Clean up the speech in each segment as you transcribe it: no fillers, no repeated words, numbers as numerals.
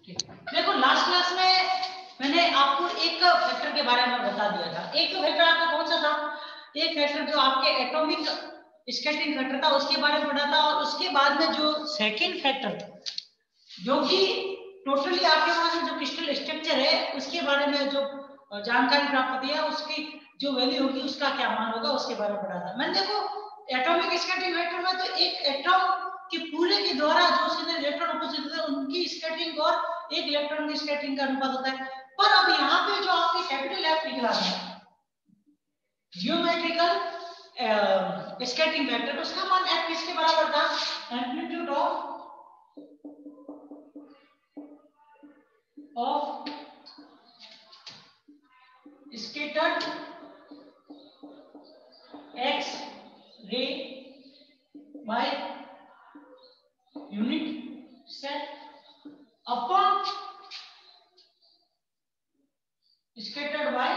देखो last class में मैंने आपको एक फैक्टर के बारे में बता दिया था। एक तो फैक्टर आपका कौन सा था? एक फैक्टर जो आपके एटॉमिक स्कैटरिंग फैक्टर था उसके बारे में पढ़ा था, और उसके बाद में जो सेकंड फैक्टर जो कि टोटली आपके पास जो क्रिस्टल स्ट्रक्चर है उसके बारे में जो जानकारी प्राप्त की है, उसकी जो वैल्यू होगी उसका क्या मान होगा उसके बारे में पढ़ा था। मैंने देखो एटॉमिक स्कैटरिंग फैक्टर में तो एक एटॉम के पूरे के द्वारा जो उसके अंदर इलेक्ट्रॉन उपस्थित होते हैं उनकी स्कैटरिंग और एक इलेक्ट्रॉन की स्कैटरिंग का अनुपात होता है। पर अब यहाँ पे जो आपके कैपिटल एफ निकला है जियोमेट्रिकल स्कैटरिंग फैक्टर, उसका मान एफ किसके बराबर था? Amplitude of scattered X ray by unit cell upon scattered by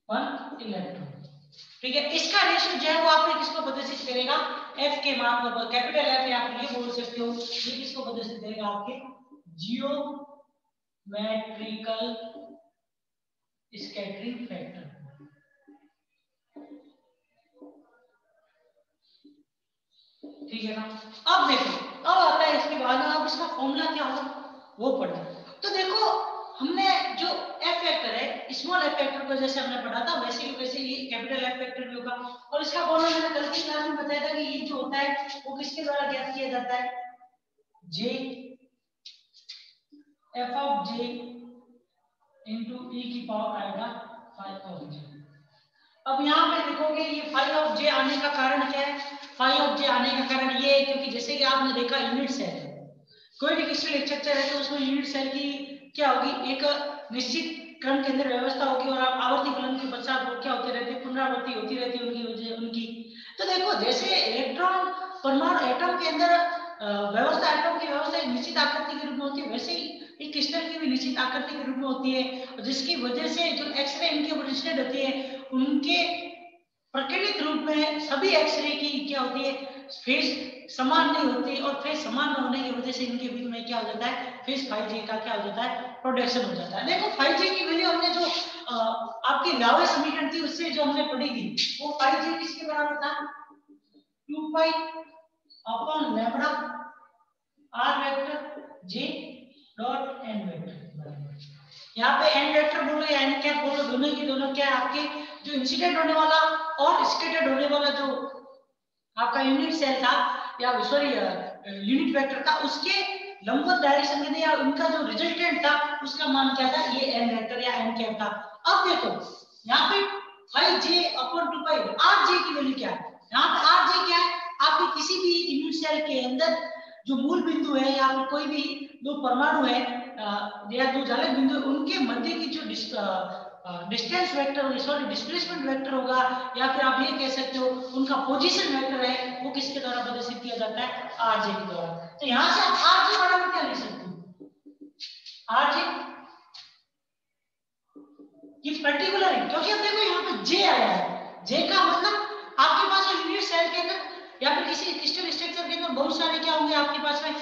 1 electron. ठीक है, इसका रेशियो जो है वो आपको किसको प्रदर्शित करेगा? F के मान को, कैपिटल F या आप ये बोल सकते हो, ये किसको प्रदर्शित करेगा? आपके जियोमेट्रिकल स्कैटरिंग फैक्टर। ठीक है ना? अब देखो, अब आता है इसके बाद में, अब इसका फॉर्मूला क्या होगा वो पढ़ना। तो देखो हमने जो एफ फैक्टर है, स्मॉल एफ फैक्टर को जैसे हमने पढ़ा था वैसे ये कैपिटल एफ फैक्टर भी होगा। और इसका फॉर्मूला मैंने कल की क्लास में बताया था कि ये जो होता है वो किसके द्वारा ज्ञात किया जाता है? J f of j into e की पावर आएगा 5 ऑफ जे। अब यहाँ पे देखोगे ये 5 ऑफ जे आने का कारण क्या है? 5 ऑफ जे आने का कारण ये है क्योंकि जैसे कि आपने देखा यूनिट सेल है, कोई भी क्रिस्टल स्ट्रक्चर है तो उसमें यूनिट सेल की क्या होगी? एक निश्चित क्रम के अंदर व्यवस्था होगी और आवर्ती फलन के पश्चात वो क्या होती रहती है? पुनरावृत्ति होती रहती है उनकी। तो देखो जैसे इलेक्ट्रॉन परमाणु एटम के अंदर व्यवस्था, एटम की व्यवस्था एक निश्चित आकृति के रूप में होती है, वैसे ही एक क्रिस्टल की भी निश्चित आकृति के रूप में होती है, जिसकी वजह से जो एक्सरे इनके ऊपर इंसिडेंट होती है उनके प्रकृति रूप में सभी एक्सरे की क्या होती है? फेज समान नहीं होती, और फेज समान न होने की वजह से इनके बीच में क्या हो जाता है? फेज 5J का क्या हो जाता है? प्रोडक्शन हो जाता है। देखो 5J की वैल्यू हमने जो आपकी लावे समीकरण थी उससे जो हमने पढ़ी थी वो 5J किसके बराबर था? 2 pi upon lambda r vector j dot n vector. यहाँ पे एन वेक्टर बोलो या एन कैप बोलो, दोनों की दोनों क्या है? आपके जो इंसिडेंट होने वाला और स्कैटर्ड होने वाला जो आपका यूनिट सेल था या सॉरी यूनिट वेक्टर था उसके लंबवत डायरेक्शन में या उनका जो रिजल्टेंट था उसका मान क्या था? ये एन वेक्टर या एन कैप था। अब देखो यहाँ पे 5J अपॉन 2 पाई RJ की वैल्यू क्या है? यहाँ पे RJ क्या है? आपके किसी भी यूनिट सेल के अंदर जो मूल बिंदु है या फिर कोई भी दो परमाणु है या दो जालक बिंदु, उनके मध्य की जो डिस्टेंस वेक्टर होगी, सॉरी डिस्प्लेसमेंट वेक्टर होगा, या फिर आप ये कह सकते हो उनका पोजीशन वेक्टर है, वो किसके द्वारा प्रदर्शित किया जाता है? आरजे के द्वारा। तो यहां से आप आरजे बराबर क्या लिख सकते हो? आरजे ये पर्टिकुलर है क्योंकि अब देखो यहाँ पे जे आया है, जे का मतलब आपके पास यूनिट सेल के अंदर या फिर किसी क्रिस्टल स्ट्रक्चर के अंदर बहुत सारे क्या होंगे? आपके पास में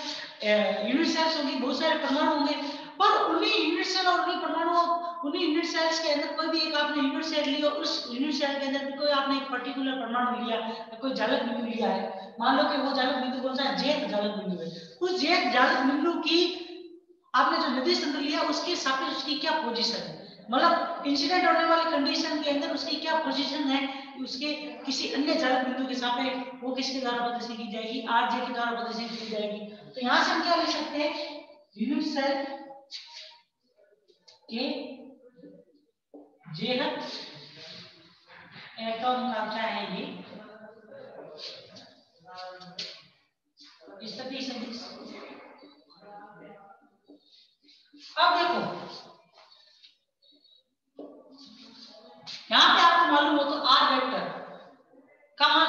यूनिट सेल्स होंगी, बहुत सारे परमाणु होंगे, पर उन्हीं यूनिट सेल और उन्हीं परमाणु, उन्हीं यूनिट सेल्स के अंदर कोई भी एक आपने यूनिट सेल लिया और उस यूनिट सेल के अंदर कोई आपने एक पर्टिकुलर परमाणु लिया या कोई जालक बिंदु लिया है, मान लो कि वो जालक बिंदु कौन सा है? जेथ जालक बिंदु है। उस जेथ जालक बिंदु की आपने जो निर्देश तंत्र लिया उसके सापेक्ष उसकी क्या पोजीशन है, मतलब इंसिडेंट होने वाली कंडीशन के अंदर उसकी क्या पोजीशन है, उसके किसी अन्य जालक बिंदु के सापेक्ष वो किसके द्वारा प्रदर्शित की जाएगी? आरजे के द्वारा प्रदर्शित की जाएगी। तो यहां से हम क्या लिख सकते हैं? यूनिट सेल के जेहत एटॉम का क्या है? ये स्थिति सदिश। अब देखो यहां पे आपको मालूम हो तो आर वेक्टर का मान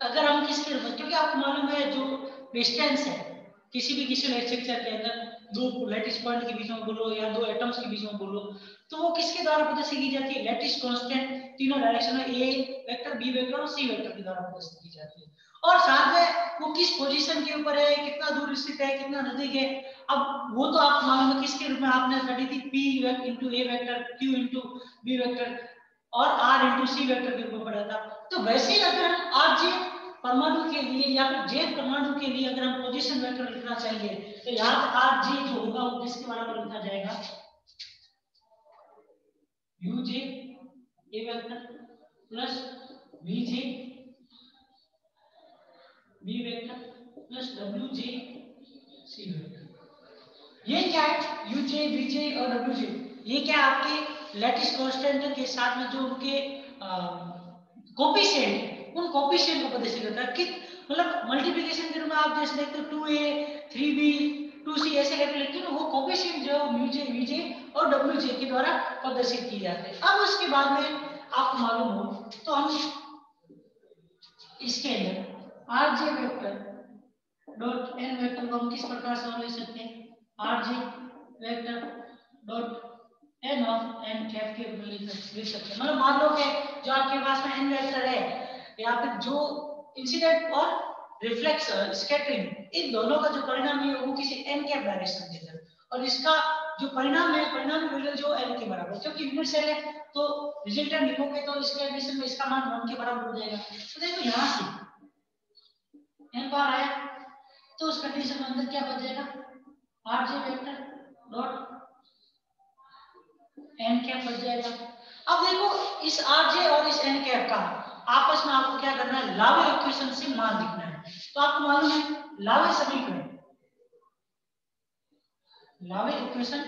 अगर हम किसके, क्योंकि आपको मालूम है जो डिस्टेंस है किसी भी स्ट्रक्चर के अंदर दो लैटिस पॉइंट के बीच में बोलो या दो एटम्स के बीच में बोलो, तो वो किसके द्वारा प्रदर्शित की जाती है? लैटिस कांस्टेंट तीनों डायरेक्शन में ए वेक्टर, बी वेक्टर और सी वेक्टर के द्वारा प्रदर्शित की जाती है। और साथ में वो किस पोजीशन के ऊपर है, कितना दूर स्थित है, कितना नजदीक है, अब वो तो आप मालूम है किसके रूप में आपने पढ़ी थी, P into A vector, Q into B vector और R into C वेक्टर के रूप में पढ़ा था। तो वैसे ही अगर हम आज परमाणु के लिए या फिर जेड परमाणु के लिए अगर हम पोजीशन वेक्टर लिखना चाहिए तो यहाँ पे आर जे जो होगा वो किसके बराबर लिखा जाएगा? U j a vector plus v j b vector plus डब्ल्यू जे सी वेक्टर। ये क्या है? यू जे बी जे और डब्ल्यू जे, ये क्या है? आपके लैटिस कांस्टेंट के साथ में जो उनके कोफिशिएंट, उन कोफिशिएंट को प्रदर्शित करता है कि मतलब मल्टीप्लिकेशन के रूप में आप जैसे देखते हो 2a 3b 2c ऐसे करके लिखते हो, वो कोफिशिएंट जो म्यूजे वीजे और डब्ल्यूजे के द्वारा प्रदर्शित किए जाते हैं। अब उसके बाद में आपको मालूम हो तो हम इसके अंदर r j vector dot n vector को हम किस प्रकार से लिख सकते हैं? R j vector dot n of n cap के रूप में लिख सकते हैं। मतलब मान लो कि जो आपके पास में एन वेक्टर है या फिर जो इंसिडेंट और रिफ्लेक्स स्कैटरिंग, इन दोनों का जो परिणाम है वो किसी एन कैप डायरेक्शन के अंदर, और इसका जो परिणाम है, परिणामी वैल्यू जो एन के बराबर, क्योंकि यूनिट सेल है तो रिजल्टेंट लिखोगे तो इसके एडिशन में इसका मान 1 के बराबर हो जाएगा। तो देखो यहां से एन बार आया तो उस कंडीशन में अंदर क्या बच जाएगा? R j vector dot n cap बच जाएगा। अब देखो इस आर जे और इस एन कैप का आपस में आपको क्या करना है? लावे इक्वेशन से मान लिखना है। तो आपको मालूम है लावे समीकरण, लावे इक्वेशन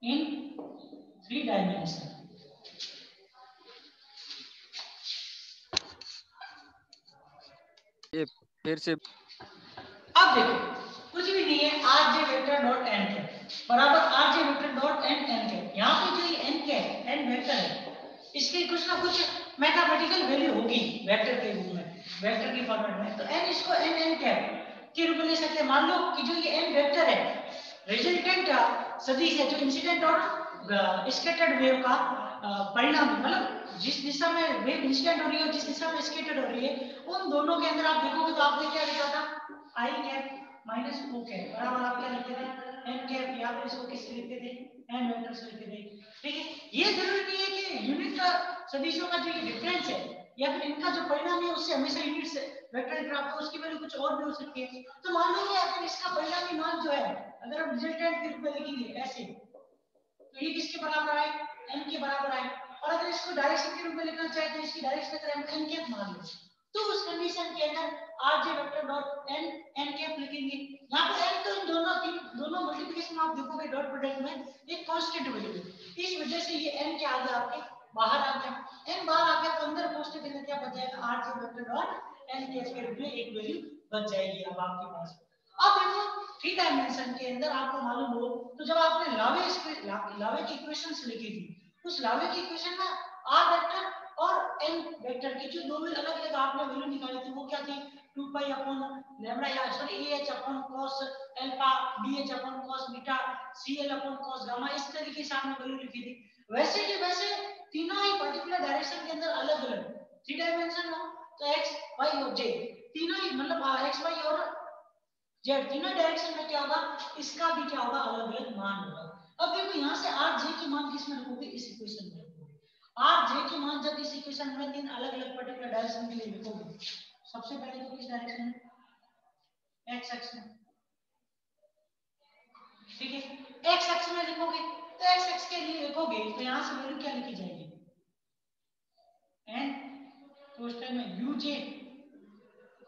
इन 3 डायमेंशन। ये फिर से अब देखो कुछ भी नहीं है, r j vector dot n cap बराबर r j vector dot n n cap. यहाँ पे जो ये एन कैप एन वेक्टर है इसकी कुछ ना कुछ मैथमेटिकल वैल्यू होगी वेक्टर के रूप में, वेक्टर के फॉर्मेट में। तो एन इसको एन एन कैप के रूप में ले सकते हैं। मान लो कि जो ये एन वेक्टर है रिजल्टेंट सदिश है, जो इंसिडेंट और स्कैटर्ड वेव का परिणाम, मतलब जिस दिशा में वेव इंसिडेंट हो रही है और जिस दिशा में स्कैटर्ड हो रही है, उन दोनों के अंदर आप देखोगे तो आपने क्या लिखा था? आई कैप माइनस ओ कैप बराबर आप क्या लिखते थे? एन कैप, या फिर इसको किससे लिखते थे? एन वेक्टर से लिखते थे। ठीक है, ये जरूरी नहीं है कि यूनिट का सदिशों का जो डिफरेंस है या फिर इनका जो परिणाम है उससे हमेशा यूनिट से वेक्टर प्राप्त हो, उसकी वैल्यू कुछ और भी हो सकती है। तो मान लो कि अगर इसका परिणामी मान जो है अगर हम रिजल्टेंट के रूप में लिखेंगे ऐसे, तो ये किसके बराबर आए? एन के बराबर आए। और अगर इसको डायरेक्शन के रूप में लिखना चाहे तो इसकी डायरेक्शन अगर हम एन कैप मान लें तो उस कंडीशन के अंदर r j vector dot n n cap लिखेंगे। यहाँ पे एन तो इन दोनों मल्टीप्लिकेशन आप देखोगे डॉट प्रोडक्ट में एक कांस्टेंट वैल्यू है, इस वजह से ये एन क्या आ गया आपके बाहर आ गया। एन बाहर आ गया तो अंदर कांस्टेंट के अंदर क्या बच जाएगा? R j vector dot n cap के रूप में एक वैल्यू बच जाएगी अब आपके पास। अब देखो 3 डायमेंशन के अंदर आपको मालूम हो तो जब आपने लावे की इक्वेशंस लिखी थी, उस लावे की इक्वेशन में आर वेक्टर और एन वेक्टर की जो दो अलग अलग आपने वैल्यू निकाली थी वो क्या थी? 2 पाई अपॉन लैम्डा या sorry AH upon cos alpha, BH upon cos beta, CL upon cos gamma, इस तरीके से आपने वैल्यू लिखी थी। वैसे के वैसे तीनों ही पर्टिकुलर डायरेक्शन के अंदर अलग अलग 3 डायमेंशन हो तो x y और z तीनों ही मतलब x y और z तीनों डायरेक्शन में क्या होगा? इसका भी क्या होगा? अलग अलग मान होगा। अब देखो यहाँ से आर जे के मान किस में रखोगे? इस इक्वेशन में रखोगे। आर जे के मान जब इस इक्वेशन में तीन अलग अलग पर्टिकुलर डायरेक्शन के लिए लिखोगे, सबसे पहले तो किस डायरेक्शन में? एक्स एक्स में। ठीक है, एक्स एक्स में लिखोगे तो एक्स एक्स के लिए लिखोगे तो यहाँ से वैल्यू क्या लिखी जाएगी? एन कोष्ठक में u j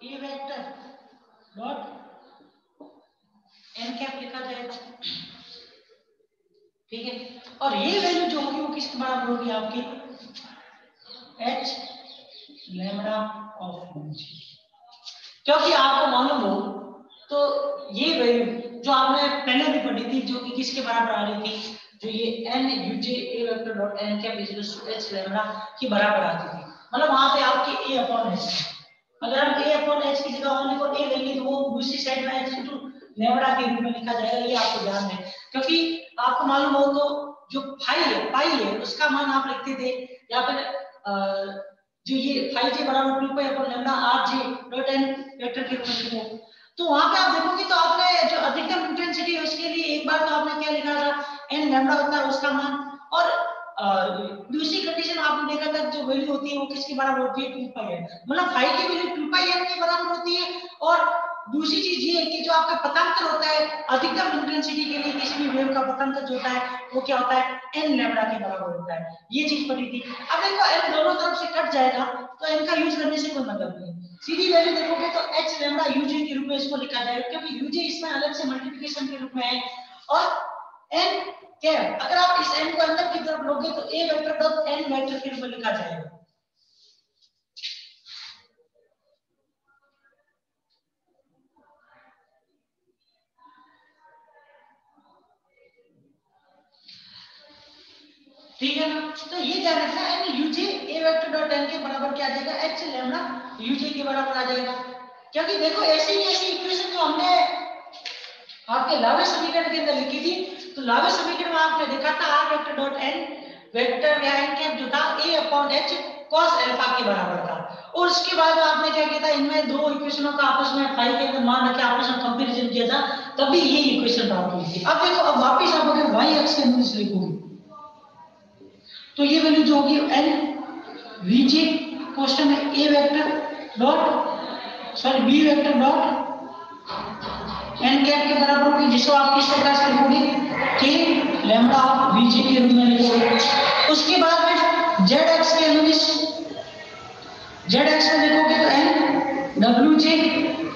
a vector dot n cap लिखा जाएगा। ठीक है, और ये वैल्यू जो होगी वो किसके बराबर होगी? आपकी एच लैम्डा ऑफ जी। क्योंकि आपको मालूम हो तो ये वैल्यू जो आपने पहले भी पढ़ी थी जो कि किसके बराबर आ रही थी, जो ये n u j a vector dot n cap equals to h lambda के बराबर आती थी। मतलब वहां पे आपकी ए अपॉन एच, अगर हम ए अपॉन एच की जगह ओनली फॉर ए लेंगे तो वो दूसरी साइड में एच टू लेमड़ा के रूप में लिखा जाएगा, ये आपको ध्यान है। क्योंकि आपको मालूम हो तो जो पाई है उसका मान आप लिखते थे, या फिर जो ये फाई जे बराबर 2 pi upon lambda r j dot n vector के रूप में लिखो, तो वहां पे आप देखोगे तो आपने जो अधिकतम इंटेंसिटी है उसके लिए एक बार तो आपने क्या लिखा था, एन लैम्डा होता है उसका मान, और दूसरी कंडीशन आपने देखा था जो वैल्यू होती है वो किसके बराबर होती है, 2 पाई एन, मतलब फाई की वैल्यू 2 पाई एन के बराबर होती है। और दूसरी चीज ये है कि जो आपका पथांतर होता है अधिकतम इंटेंसिटी के लिए किसी भी वेव का पथांतर जो होता है वो क्या होता है, एन लैम्डा के बराबर होता है, ये चीज पड़ी थी। अब देखो एन दोनों तरफ से कट जाएगा तो एन का यूज करने से कोई मतलब नहीं, सीधी वैल्यू देखोगे तो एच लैम्डा यूजे के रूप में इसको लिखा जाएगा, क्योंकि यूजे इसमें अलग से मल्टीप्लिकेशन के रूप में है, और एन कैप अगर आप इस एन को अंदर की तरफ लोगे तो ए वेक्टर डॉट एन वेक्टर के रूप में लिखा जाएगा। ठीक है ना, तो ये ध्यान रखना N u j a vector dot N के बराबर क्या आ जाएगा, एच लैम्डा यूजे के बराबर आ जाएगा। क्योंकि देखो ऐसी इक्वेशन जो हमने आपके लावे समीकरण के अंदर लिखी थी, तो लावे समीकरण में आपने देखा था r vector dot n vector या एन कैप जो था a upon h cos alpha के बराबर था, और उसके बाद आपने क्या किया था, इनमें दो इक्वेशनों का आपस में फाई के अंदर मान रखे आपस में कंपैरिजन किया था, तभी ये इक्वेशन प्राप्त हुई थी। अब देखो अब वापस आप अगर y अक्ष के अंदर से लिखोगे तो ये वैल्यू जो होगी एन वीजे क्वेश्चन में a vector dot sorry b vector dot n cap के बराबर होगी, जिसको आप किस प्रकार से लिखोगे, के लैम्डा ऑफ वीजे के रूप में लिखोगे। उसके बाद में जेड एक्स के अनुदिश जेड एक्स में लिखोगे तो एन डब्ल्यू जे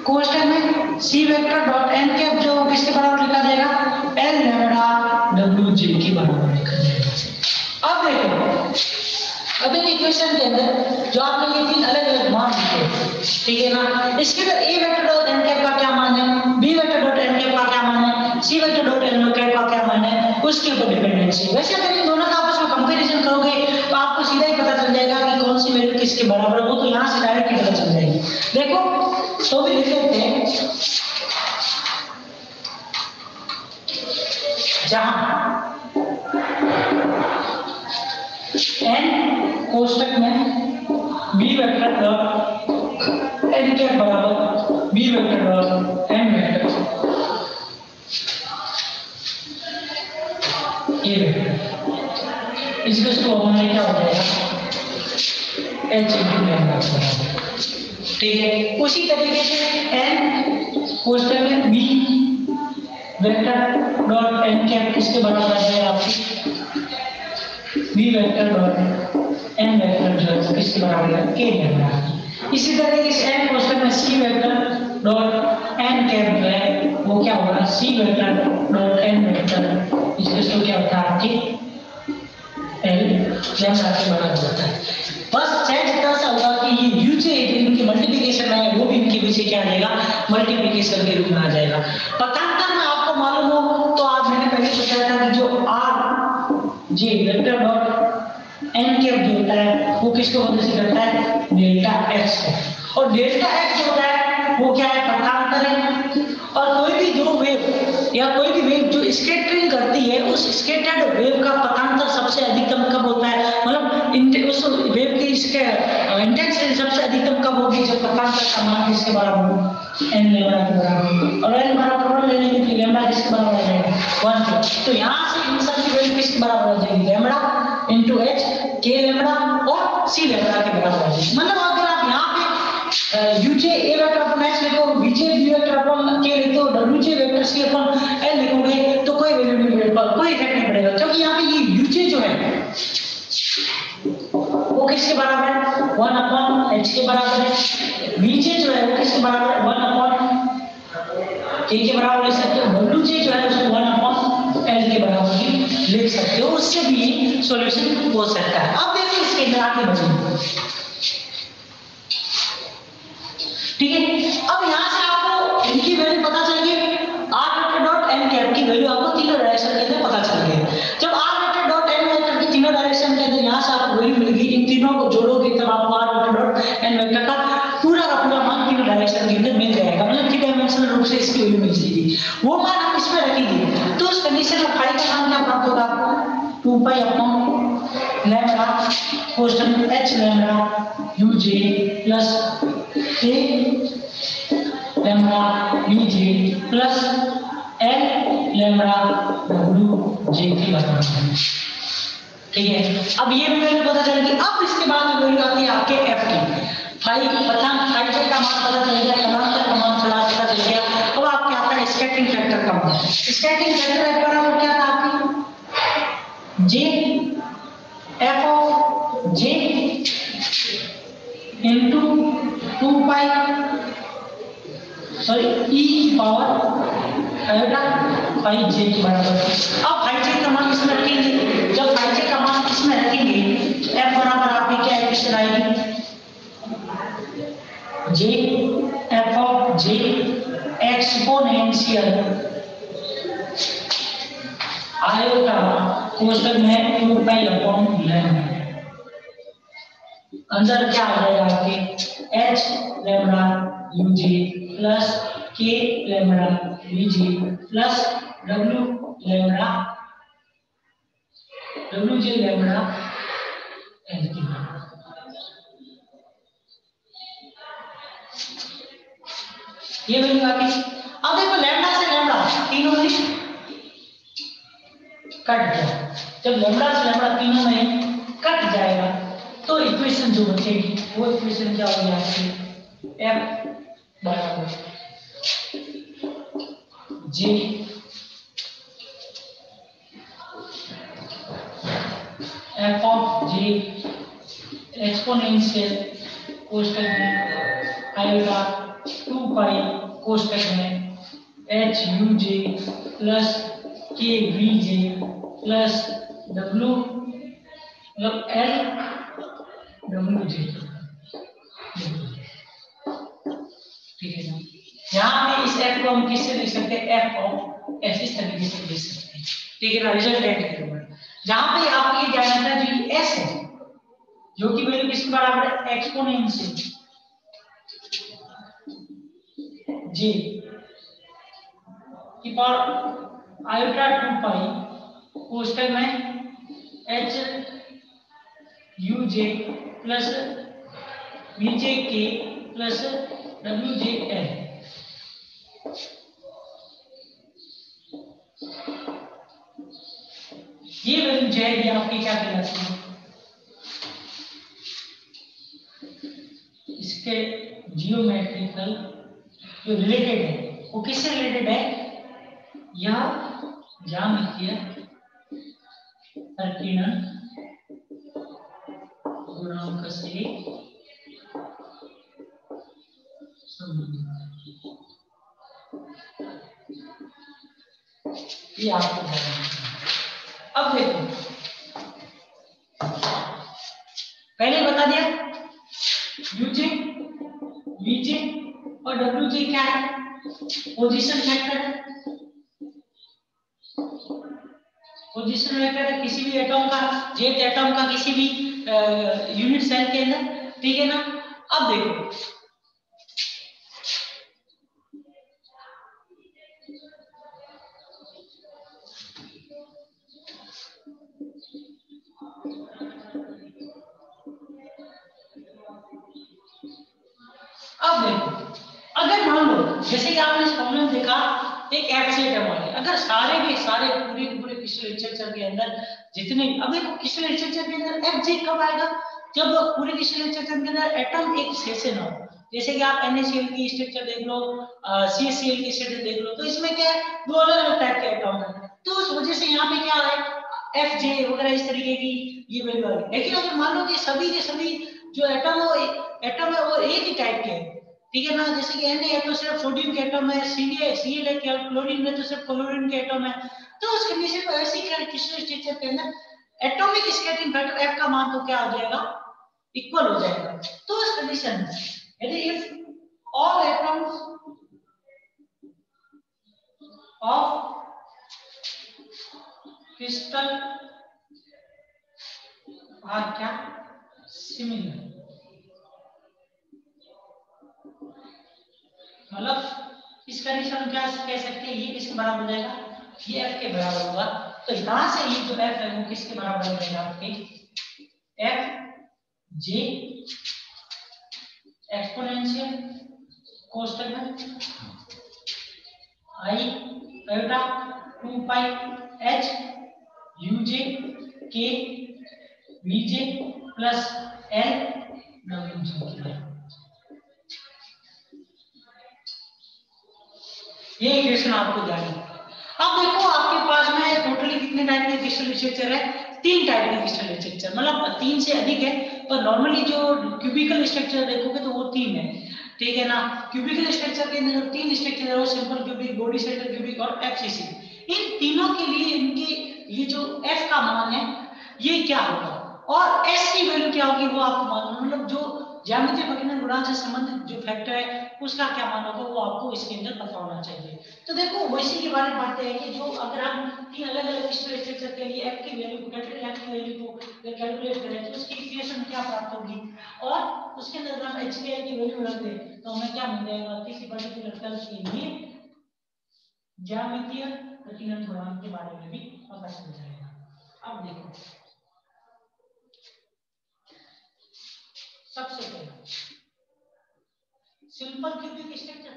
क्वेश्चन में सी वेक्टर डॉट एन कैप जो किसके बराबर लिखा जाएगा, एल लैम्डा डब्ल्यू जे के बराबर लिखा जाएगा। अब देखो अब इन इक्वेशन के अंदर जो आपने ये तीन अलग अलग मान लिखे, ठीक है ना, इसके अंदर a vector dot n cap का क्या मान है, b vector dot n cap का क्या मान है, c vector dot n cap का क्या मान है, उसके ऊपर डिपेंडेंसी। वैसे अगर इन दोनों का आपस में कंपैरिजन करोगे तो आपको सीधा ही पता चल जाएगा कि कौन सी वैल्यू किसके बराबर हो, तो यहां से डायरेक्ट पता चल जाएगी। देखो तो भी लिख लेते हैं, जहां n कोष्टक में b वेक्टर डॉट n के बराबर b vector dot n vector ये वेक्टर इसको हमारे क्या हो जाएगा h into लैम्डा के बराबर, ठीक है। उसी तरीके से n कोष्टक में b vector dot n cap किसके बराबर है आपकी b vector dot n vector जो है किसके बराबर है, के लैम्डा। इसी तरह इस एन क्वेश्चन में सी वेक्टर डॉट एन कैप जो है वो क्या होगा, सी वेक्टर डॉट एन वेक्टर इसको क्या होता है आपके एल लैम्डा के बराबर होता है। बस चेंज इतना सा होगा कि ये यूजे इनकी मल्टीप्लिकेशन है वो भी इनके पीछे क्या आ जाएगा, मल्टीप्लिकेशन के रूप में आ जाएगा। पथांतर में आपको मालूम हो तो आज मैंने पहले बताया था कि जो r g vector dot n cap जो होता है वो किसको वजह से करता है, डेल्टा एक्स को, और डेल्टा एक्स जो होता है वो क्या है, पथांतर है। और कोई भी दो वेव या कोई भी वेव जो स्कैटरिंग करती है उस स्कैटर्ड वेव का पथांतर सबसे अधिकतम कब होता है, मतलब उस वेव की इसके इंटेंसिटी सबसे अधिकतम कब होगी, जब पथांतर का मान किसके बराबर हो, एन लैम्डा के बराबर, और एन बराबर लेने के लिए लैम्डा किसके बराबर आ जाएगा 1, तो यहां से इन सब की वैल्यू किसके बराबर आ जाएगी, लैम्डा इनटू एच के लैम्डा और सी लैम्डा के बराबर आ जाएगी। मतलब अगर आप यहां पे यूजे ए वेक्टर अपॉन एच लिखो, बीजे बी वेक्टर अपॉन के लिखो, डब्ल्यूजे वेक्टर सी अपॉन एल लिखोगे तो कोई वैल्यू नहीं पड़ेगा, कोई इफेक्ट नहीं पड़ेगा, क्योंकि यहां पे ये यूजे जो है वो किसके बराबर है, 1 अपॉन एच के बराबर है, बीजे जो है वो किसके बराबर है, 1 अपॉन के बराबर लिख सकते हो, डब्ल्यूजे जो है उसको 1 अपॉन एल के बराबर भी लिख सकते हो, उससे भी सॉल्यूशन हो सकता है। अब देखिए इसके अंदर आगे बढ़ेंगे, ठीक है। अब यहां से आपको इनकी वैल्यू पता चल गई, r vector dot n cap की वैल्यू आपको तीनों डायरेक्शन के अंदर पता चल गई। जब r vector dot n vector की तीनों डायरेक्शन के अंदर यहां से आपको वैल्यू मिल गई, इन तीनों को जोड़ोगे तब आपको r vector dot n vector का पूरा मान तीनों डायरेक्शन के अंदर मिल जाएगा, मतलब 3 डायमेंशन कन्वेंशनल रूप से इसकी वैल्यू मिल जाएगी, वो मान हम इसमें रखेंगे। तो उस कंडीशन में फाई का मान क्या प्राप्त होगा आपको, 2 पाई अपॉन लैम्डा कोष्टक h lambda uj plus k lambda vj plus l lambda wj के बराबर है। ठीक है, अब ये भी वैल्यू पता चलेगी। अब इसके बाद वैल्यू आती है आपके f की। फाई प्रथम फाई j का मान पता चल गया, कलांतर का मान पता चल गया। अब आपके आता है स्कैटरिंग फैक्टर का मान। स्कैटरिंग फैक्टर f बराबर क्या था आपकी, j f of j into 2 pi sorry e की पावर आएगा फाई j के बराबर। अब फाई j का मान इसमें रखेंगे, जब फाई j का मान इसमें रखेंगे f बराबर आपकी क्या इक्वेशन आएगी, j f of j exponential iota कोष्टक में 2 पाई अपॉन लैम्डा, अंदर क्या आ जाएगा आपके h lambda uj plus k lambda vj plus w lambda wj lambda l। ये वैल्यू आ गई। अब देखो लैम्डा से लैम्डा तीनों में कट जाए, जब लैम्डा से लैम्डा तीनों में कट जाएगा तो इक्वेशन जो बचेगी वो इक्वेशन क्या होगी आपकी, f बराबर j f of j exponential कोष्टक में आएगा 2 पाई कोष्टक में h uj plus k vj plus w मतलब l wj। ठीक है ना, यहाँ पे इस f को हम किससे लिख सकते हैं, f ऑफ s इस तरीके से लिख सकते हैं। ठीक है ना, रिजल्ट है जहाँ पे आपकी डायमीटर जो s है जो कि वैल्यू किसके बराबर है, एक्सपोनेंशियल j की पावर आयोटा 2 पाई कोष्टक में h uj plus vj k plus wj l। ये वैल्यू जाएगी आपकी क्या कहलाती है, इसके जियोमेट्रिकल जो रिलेटेड है वो किससे रिलेटेड है, यह ज्यामितीय संकीर्ण गुणांक से संबंधित है। ये आपको अब देखो पहले बता दिया यूजे वीजे और डब्ल्यूजे क्या है, पोजीशन फैक्टर है। पोजीशन फैक्टर है किसी भी एटॉम का, जेथ एटॉम का किसी भी यूनिट सेल के अंदर। ठीक है ना, अब देखो अगर मान लो जैसे कि आपने इस प्रॉब्लम में देखा एक एक्सेट है वाले, अगर सारे के सारे पूरे क्रिस्टल स्ट्रक्चर के अंदर जितने, अब देखो क्रिस्टल स्ट्रक्चर के अंदर एफजे कब आएगा, जब पूरे क्रिस्टल स्ट्रक्चर के अंदर एटम एक से ना हो। जैसे कि आप NaCl की स्ट्रक्चर देख लो, CaCl की स्ट्रक्चर देख लो, तो इसमें क्या है दो अलग अलग टाइप के एटम है, तो उस वजह से यहाँ पे क्या है एफजे वगैरह इस तरीके की ये वैल्यू आ रही। लेकिन अगर मान लो कि सभी के सभी जो एटम है वो एक ही टाइप के हैं, ठीक है ना, जैसे कि Na है तो सिर्फ सोडियम के एटम है, Cl है क्लोरीन में तो सिर्फ क्लोरीन के एटम है, तो उस कंडीशन में ऐसी क्रिस्टल स्ट्रक्चर के अंदर एटॉमिक स्कैटरिंग फैक्टर F का मान तो क्या हो जाएगा, इक्वल हो जाएगा। तो उस कंडीशन में यदि if all atoms of crystal are क्या सिमिलर, मतलब इस कंडीशन क्या कह सकते हैं, ये किसके बराबर हो जाएगा, ये F के बराबर होगा। तो यहां से ये जो F है वो किसके बराबर हो जाएगा आपके, F J एक्सपोनेंशियल कोष्टक में I iota 2 pi H UJ K VJ plus L WJ। ये इक्वेशन आपको ध्यान है। अब देखो आपके पास में टोटली कितने टाइप के क्रिस्टल स्ट्रक्चर है, 3 टाइप के क्रिस्टल स्ट्रक्चर, मतलब 3 से अधिक है, पर नॉर्मली जो क्यूबिकल स्ट्रक्चर देखोगे तो वो 3 है, ठीक है ना। क्यूबिकल स्ट्रक्चर के अंदर जो 3 स्ट्रक्चर है वो simple cubic, body centre cubic और एफसीसी। इन तीनों के लिए इनकी ये जो एफ का मान है ये क्या होगा और एस की वैल्यू क्या होगी वो आपको मालूम है, मतलब जो ज्यामितीय प्रकीर्णन गुणांक से संबंधित जो फैक्टर है उसका क्या मान होगा वो आपको इसके अंदर पता होना चाहिए। तो देखो वो इसी के बारे में बातें हैं कि जो अगर हम 3 अलग अलग स्ट्रक्चर के लिए f की वैल्यू कैपिटल F की वैल्यू को कैलकुलेट करें तो उसकी इक्वेशन क्या प्राप्त होगी और उसके अंदर हम HCl की वैल्यू रख दें तो हमें क्या मिल जाएगा, किसी पर्टिकुलर तल के लिए ज्यामितीय प्रकीर्णन गुणांक के बारे में भी पता चल जाएगा। अब देखो सबसे पहले सिंपल क्यूबिक स्ट्रक्चर,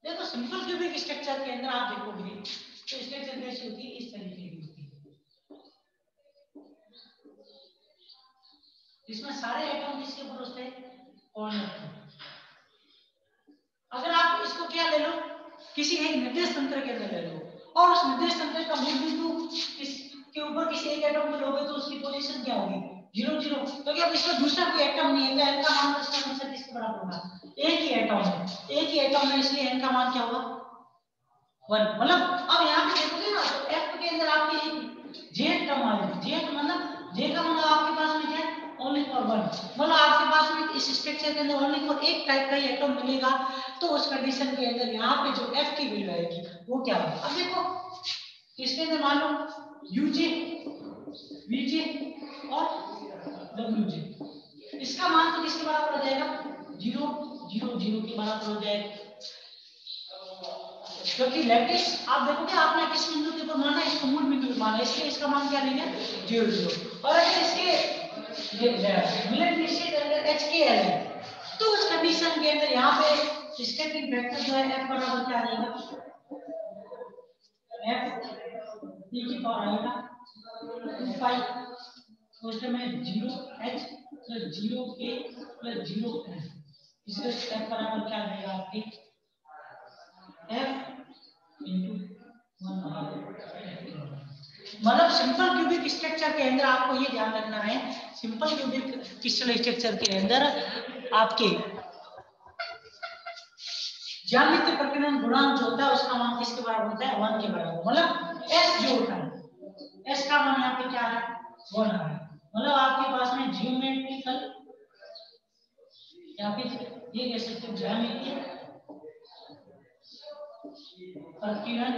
देखो सिंपल क्यूबिक स्ट्रक्चर के अंदर आप देखोगे तो स्ट्रक्चर कैसी होती है, इस तरीके की होती है, इसमें सारे एटम किसके ऊपर होते हैं, कॉर्नर पे। अगर आप इसको क्या ले लो, किसी एक निर्देश तंत्र के अंदर ले लो और उस निर्देश तंत्र का मूल बिंदु के ऊपर किसी एक एटम को लोगे तो उसकी पोजीशन क्या होगी, 0 0, क्योंकि अब इसमें दूसरा कोई एटम नहीं है तो n का मान इसका हमेशा किसके बराबर होगा, एक ही एटम है, एक ही एटम है इसलिए n का मान क्या होगा 1। मतलब अब यहाँ पे देखोगे ना तो f के अंदर आपके एक j टर्म आ जाएगी, j मतलब j का मतलब आपके पास में क्या है ओनली फॉर 1, मतलब आपके पास में इस स्ट्रक्चर के अंदर ओनली फॉर एक टाइप का ही एटम मिलेगा। तो उस कंडीशन के अंदर यहाँ पे जो f की वैल्यू आएगी वो क्या होगी, अब देखो इसके अंदर मान लो uj vj और wj, इसका मान तो किसके बराबर हो जाएगा 0 0 0 के बराबर हो जाएगा, क्योंकि लैटिस आप देखोगे आपने किस बिंदु के ऊपर माना है, इसको मूल बिंदु पे माना है, इसलिए इसका मान क्या लेंगे 0 0। और अगर इसके मिलन निश्चित अगर HKL है तो उस कंडीशन के अंदर यहाँ पे स्टेटिक वेक्टर जो है f बराबर क्या आ जाएगा, f e की पावर आएगा 2 पाई उसके में 0h plus 0k plus 0n, इसलिए f बराबर क्या आ जाएगा आपके f into 1/2। मतलब सिंपल क्यूबिक स्ट्रक्चर के अंदर आपको ये ध्यान रखना है, सिंपल क्यूबिक क्रिस्टल स्ट्रक्चर के अंदर आपके ज्यामितीय प्रकीर्णन गुणांक जो होता है उसका मान किसके बराबर होता है 1 के बराबर, मतलब s जो होता है s का मान यहाँ पे क्या है 1 आ रहा है, मतलब आपके पास में जियोमेट्रिकल या फिर ये कह सकते हो ज्यामितीय प्रकीर्णन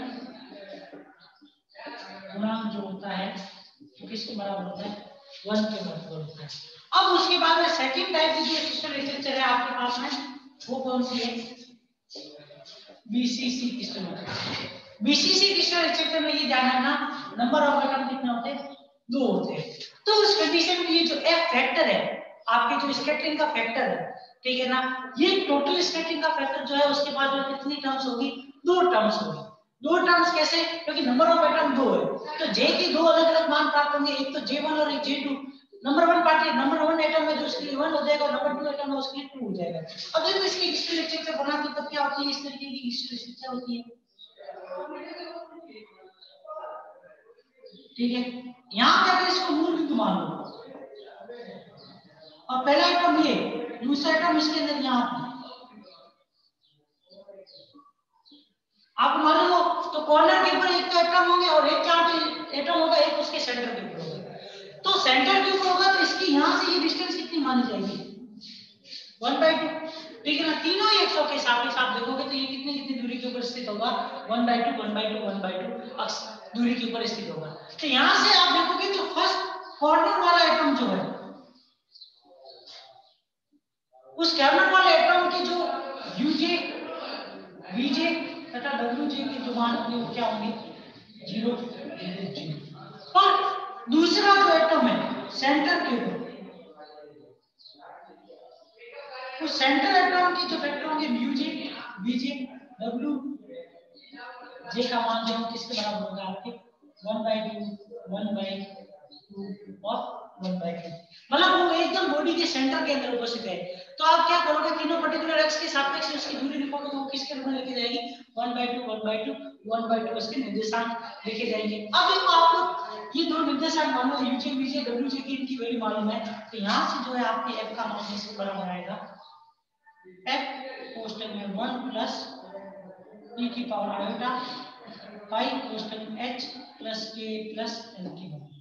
गुणांक जो होता है वो किसके बराबर होता है 1 के बराबर होता है। अब उसके बाद में सेकंड टाइप की जो क्रिस्टल स्ट्रक्चर है आपके पास में वो कौन सी है, BCC crystal. BCC crystal structure में ये ध्यान रखना नंबर ऑफ एटम कितने होते हैं 2 होते हैं। तो उस कंडीशन में ये जो एफ फैक्टर है आपके जो स्कैटरिंग का फैक्टर है, ठीक है ना, ये टोटल स्कैटरिंग का फैक्टर जो है उसके बाद में कितनी टर्म्स होगी 2 टर्म्स होगी। 2 टर्म्स कैसे, क्योंकि नंबर ऑफ एटम 2 है तो j की 2 अलग अलग मान प्राप्त होंगे, एक तो j1 और एक j2। Number 1 party number 1 atom में जो उसके लिए 1 हो जाएगा, नंबर 2 एटम में उसके लिए 2 हो जाएगा। अब देखो इसकी क्रिस्टल स्ट्रक्चर बना तो तब क्या होती है, इस तरीके की क्रिस्टल स्ट्रक्चर होती है, ठीक है। यहां जाकर इसको मूल बिंदु मान लो और पहला एटम ये, दूसरा एटम इसके अंदर यहां आपको मालूम हो तो कॉर्नर के ऊपर एक तो एटम होंगे और एक जहां पे एटम होगा एक उसके सेंटर के ऊपर होगा। तो सेंटर के ऊपर होगा तो इसकी यहां से ये डिस्टेंस कितनी मानी जाएगी 1/2, ठीक है ना। तीनों ही एक्सों के साथ आप देखोगे तो ये कितनी कितनी दूरी के ऊपर स्थित होगा 1/2 1/2 1/2 अक्स दूरी के ऊपर स्थित होगा। तो यहां से आप देखोगे तो फर्स्ट कॉर्नर वाला एटम जो है उस कॉर्नर वाले एटम की जो यूजे वीजे बेटा WJ के जो मान होंगे वो क्या होंगे 0 0 पर दूसरा जो एटम है सेंटर के ऊपर तो सेंटर एटम के जो वेक्टर होंगे म्यूजे बीजे डब्ल्यू जे का मान जो किसके बराबर होगा आपके 1/2 1/2 और 1/2 मतलब वो एकदम बॉडी के सेंटर के अंदर उपस्थित है। तो आप क्या करोगे तीनों पर्टिकुलर एक्स के सापेक्ष उसकी दूरी लिखोगे तो वो किसके रूप में लिखी जाएगी 1/2 1/2 1/2 उसके निर्देशांक लिखे जाएंगे। अब देखो आपको ये दो निर्देशांक मालूम है यूजे वीजे डब्ल्यूजे की इनकी वैल्यू मालूम है तो यहां से जो है आपके f का मान इसके बराबर आएगा f कोष्टक में 1 प्लस e की पावर आयोटा पाई कोष्टक में h plus k plus l की पावर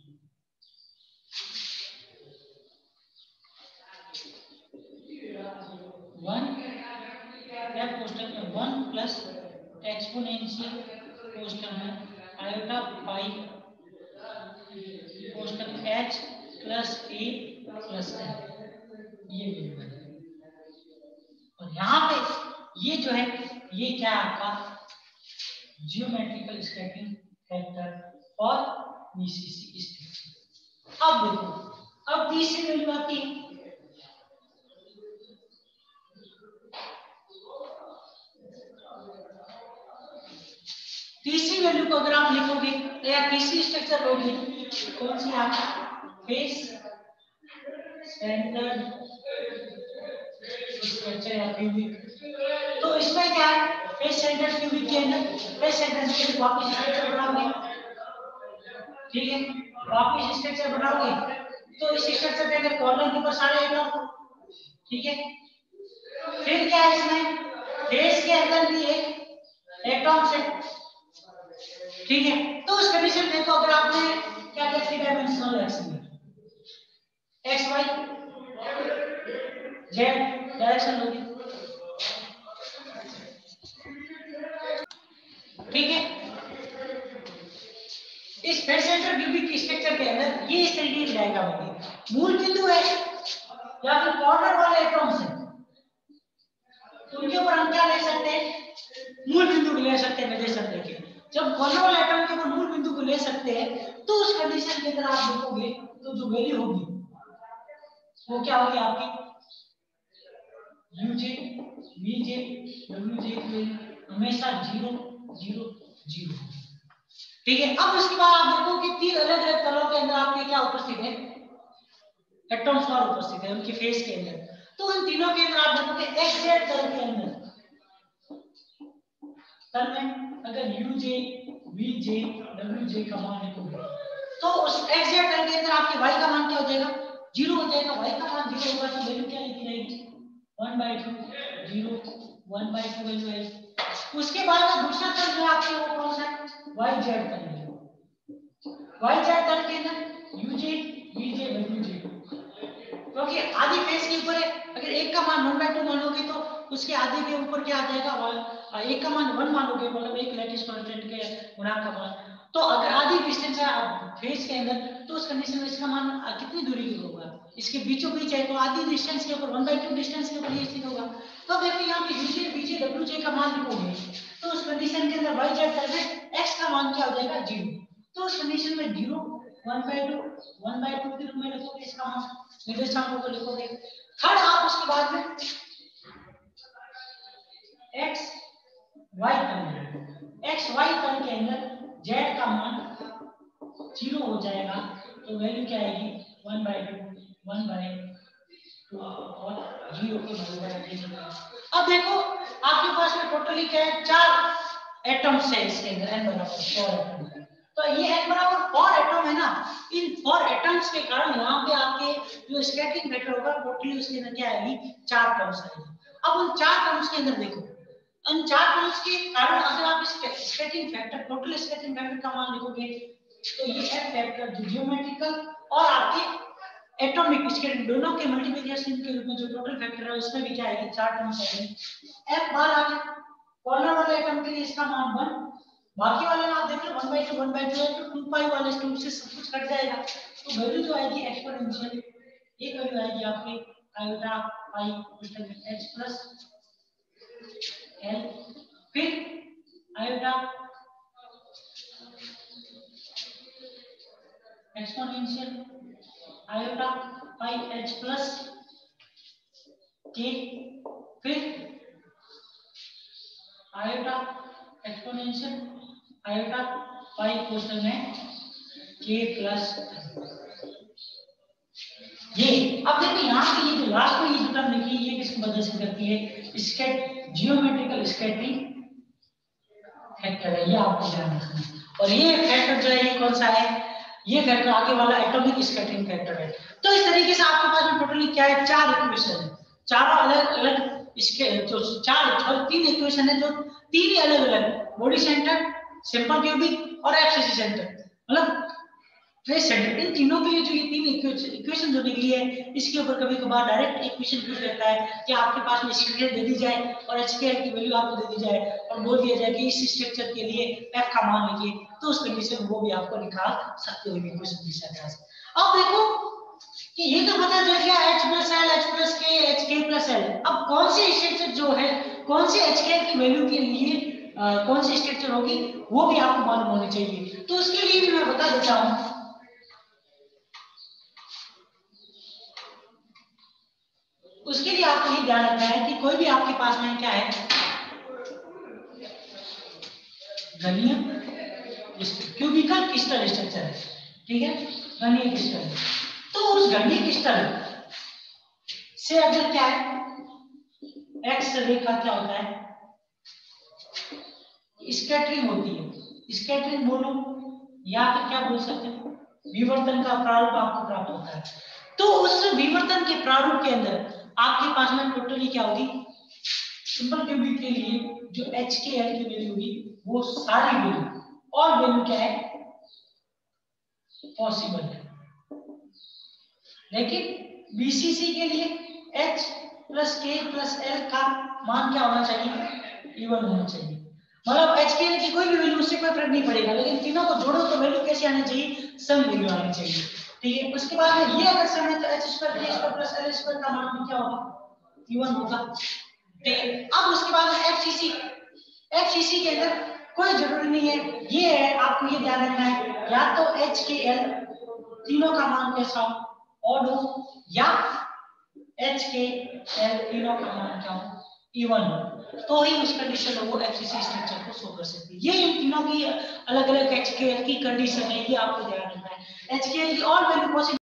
1 f कोष्टक में 1 प्लस एक्सपोनेंशियल कोष्टक में आयोटा पाई कोष्टक में h plus a plus l ये वैल्यू है। और यहाँ पे ये जो है ये क्या है आपका जियोमेट्रिकल स्केटिंग फैक्टर और बीसीसी स्ट्रक्चर। अब देखो अब तीसरी वैल्यू आती है तीसरी वैल्यू को अगर आप लिखोगे या तीसरी स्ट्रक्चर लोगे कौन सी आपका फेस स्टैंडर्ड स्ट्रक्चर या क्यूबिक तो इसमें क्या है फेस सेंटर क्यूबिक के अंदर फेस सेंटर क्यूबिक वापस स्ट्रक्चर बनाओगे ठीक है वापस स्ट्रक्चर बनाओगे तो इस स्ट्रक्चर के अंदर कॉर्नर के ऊपर सारे एटम ठीक है फिर क्या है इसमें फेस के अंदर भी एक एटम से ठीक है तो उस कंडीशन में तो अगर आपने क्या किया 3 dimensional x y z direction होगी ठीक है इस फेस सेंटर क्यूबिक की स्ट्रक्चर के अंदर ये इस तरीके की डायग्राम होगी मूल बिंदु है या फिर कॉर्नर वाले एटम्स हैं तो उनके ऊपर हम क्या ले सकते हैं मूल बिंदु को ले सकते हैं निर्देशन देके जब कॉर्नर वाले एटम के ऊपर मूल बिंदु को ले सकते हैं तो उस कंडीशन के अंदर आप देखोगे तो जो वैल्यू होगी वो क्या होगी आपकी यूजे वीजे डब्ल्यूजे की हमेशा 0 0 0 ठीक है। अब उसके बाद आप देखो कि तीन अलग अलग तलों के अंदर आपके क्या उपस्थित है एटम्स और उपस्थित है उनके फेस के अंदर तो उन तीनों के अंदर आप देखोगे एक्स-जेड तल के अंदर तल में अगर यूजे वीजे डब्ल्यूजे का मान लिखोगे तो उस एक्स-जेड तल के अंदर आपके y का मान क्या हो जाएगा 0 हो जाएगा y का मान 0 होगा तो वैल्यू क्या लिखी जाएगी 1/2 0 1/2 वैल्यू है। उसके बाद में दूसरा तल जो आपके वो कौन सा है yz तल yz तल के अंदर यूजे वीजे डब्ल्यूजे क्योंकि आधी फेस के ऊपर है अगर एक का मान 1/2 मानोगे तो उसके आधे के ऊपर क्या आ जाएगा एक का मान 1 मानोगे मतलब एक लैटिस कांस्टेंट के गुणांक का मान तो अगर आधी डिस्टेंस है फेस के अंदर तो उस कंडीशन में इसका मान कितनी दूरी की होगा इसके बीचों बीच है तो आधी डिस्टेंस के ऊपर 1/2 डिस्टेंस के ऊपर ये स्थित होगा। तो देखो यहाँ पे यूजे वीजे डब्ल्यूजे का मान लिखोगे तो उस कंडीशन के अंदर y z तल में x का मान क्या हो जाएगा 0 तो उस कंडीशन में 0 1/2 1/2 के रूप में लिखोगे इसका मान निर्देशांकों को लिखोगे। थर्ड आप उसके बाद में x y तल के अंदर z का मान 0 हो जाएगा तो वैल्यू क्या आएगी 1/2 1/2 और 0 के बराबर। अब देखो आपके पास में टोटली क्या है 4 एटम्स है इसके अंदर n बराबर 4 एटम तो ये n बराबर 4 एटम है ना इन 4 एटम्स के कारण यहाँ पे आपके जो स्कैटरिंग फैक्टर होगा टोटली उसके अंदर क्या आएगी 4 टर्म्स आएगी। अब उन 4 टर्म्स के अंदर देखो उन 4 टर्म्स के कारण अगर आप scattering factor total scattering factor का मान लिखोगे तो ये f फैक्टर जो जियोमेट्रिकल और आपके एटॉमिक स्केलिंग दोनों के मल्टीप्लिकेशन के रूप में जो टोटल फैक्टर है उसमें भी क्या आएगी 4 टर्म्स आएंगे। f बार आ गया कॉर्नर वाले एटम के लिए इसका मान 1 बाकी वाले में आप देख लो 1/2 1/2 है तो 2 पाई वाले 2 से सब कुछ कट जाएगा तो वैल्यू जो आएगी एक्सपोनेंशियल एक वैल्यू आएगी आपके आयोटा पाई h प्लस l फिर आयोटा एक्सपोनेंशियल आयोटा पाई एच प्लस के, फिर आयोटा एक्सपोनेंशियल आयोटा पाई क्वेश्चन में के प्लस। ये अब देखो यहाँ पे ये जो लास्ट में ये जो टर्म लिखी है ये किसकी मदद से करती है, जियोमेट्रिकल स्कैटरिंग फैक्टर है, ये आपको ध्यान रखना है। और ये फैक्टर जो है ये कौन सा है, ये फैक्टर आगे वाला एटॉमिक स्कैटरिंग फैक्टर है। तो इस तरीके से आपके पास में टोटली क्या है, 4 इक्वेशन है, चारों अलग अलग इसके जो तीन इक्वेशन है जो तीन ही अलग अलग बॉडी सेंटर, सिंपल क्यूबिक और एफसीसी सेंटर, मतलब ट्रेस सेंटर, इन तीनों के लिए जो ये तीन इक्वेशन जो निकली है इसके ऊपर कभी कभार डायरेक्ट इक्वेशन पूछ लेता है कि आपके पास में स्ट्रक्चर दे दी जाए और HKL की वैल्यू आपको दे दी जाए और बोल दिया जाए कि इस स्ट्रक्चर के लिए F का मान लिखिए, तो उस कंडीशन वो भी आपको निकाल सकते हो इक्वेशन की सहायता से। अब देखो कि ये तो पता चल गया H+L, H+K, HK+L। अब कौन से स्ट्रक्चर जो है, कौन से HKL की वैल्यू के लिए कौन सी स्ट्रक्चर होगी वो भी आपको मालूम होनी चाहिए। तो उसके लिए भी मैं बता देता हूं, उसके लिए आपको ये ध्यान रखना है कि कोई भी आपके पास में क्या है, घनीय क्यूबिकल क्रिस्टल स्ट्रक्चर है, ठीक है, घनीय क्रिस्टल। तो उस घनीय क्रिस्टल से अगर क्या है, एक्स रेखा क्या होता है, स्कैटरिंग होती है, स्कैटरिंग बोलो या फिर क्या बोल सकते हैं, विवर्तन का प्रारूप आपको प्राप्त होता है। तो उस विवर्तन के प्रारूप के अंदर आपके पास में टोटली क्या होगी, सिंपल क्यूबिक के लिए जो HKL की वैल्यू होगी वो सारी वैल्यू और वैल्यू क्या है पॉसिबल है, लेकिन BCC के लिए H+K+L का मान क्या होना चाहिए, इवन होना चाहिए। मतलब HKL की कोई भी वैल्यू उससे कोई फर्क नहीं पड़ेगा, लेकिन तीनों को जोड़ो तो वैल्यू कैसे आनी चाहिए, सम वैल्यू आनी चाहिए, ठीक है। उसके बाद में ये अगर सम है तो H2K2+L2 का मान भी क्या होगा, इवन होगा, ठीक है। अब उसके बाद FCC के अंदर कोई जरूरी नहीं है, ये है आपको ये ध्यान रखना है, या तो HKL तीनों का मान कैसा हो, ऑड हो, या HKL तीनों का मान क्या हो, इवन हो, तो ही उस कंडीशन में वो FCC स्ट्रक्चर को शो कर सकती है। ये इन तीनों की अलग अलग HKL की कंडीशन है, ये आपको ध्यान रखना है। HKL की और वैल्यू पॉसिबल